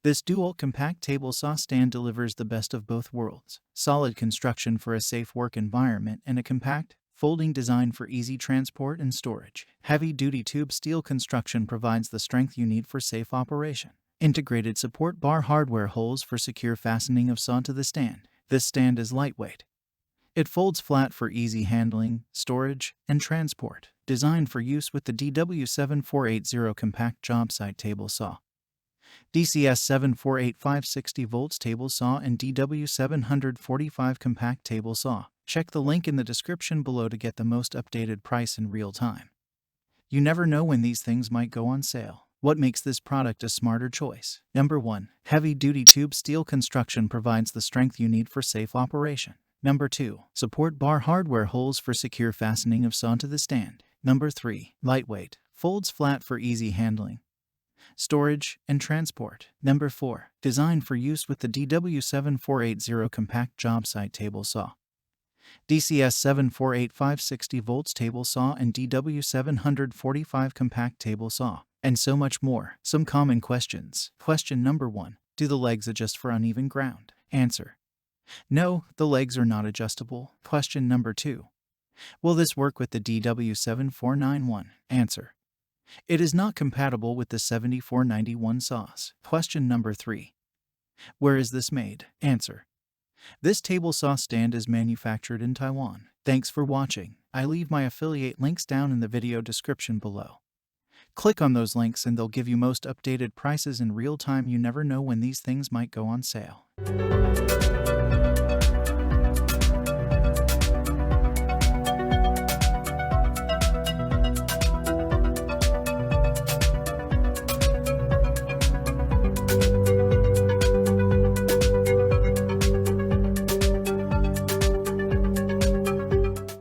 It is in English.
This Dewalt compact table saw stand delivers the best of both worlds: solid construction for a safe work environment and a compact, folding design for easy transport and storage. Heavy-duty tube steel construction provides the strength you need for safe operation. Integrated support bar hardware holes for secure fastening of saw to the stand. This stand is lightweight. It folds flat for easy handling, storage, and transport. Designed for use with the DW7451 compact Jobsite table saw, DCS7485 60 volts table saw, and DW745 compact table saw. Check the link in the description below to get the most updated price in real time. You never know when these things might go on sale. What makes this product a smarter choice? Number 1. Heavy-duty tube steel construction provides the strength you need for safe operation. Number 2. Support bar hardware holes for secure fastening of saw to the stand. Number 3. Lightweight, folds flat for easy handling, storage, and transport. Number 4. Designed for use with the DW7480 compact Jobsite table saw, DCS7485 60 volts table saw, and DW745 compact table saw, and so much more. Some common questions. Question number 1. Do the legs adjust for uneven ground? Answer: no, the legs are not adjustable. Question number 2. Will this work with the DW7491? Answer: it is not compatible with the 7491 saws. Question number 3. Where is this made? Answer: this table saw stand is manufactured in Taiwan. Thanks for watching. I leave my affiliate links down in the video description below. Click on those links and they'll give you most updated prices in real time. You never know when these things might go on sale.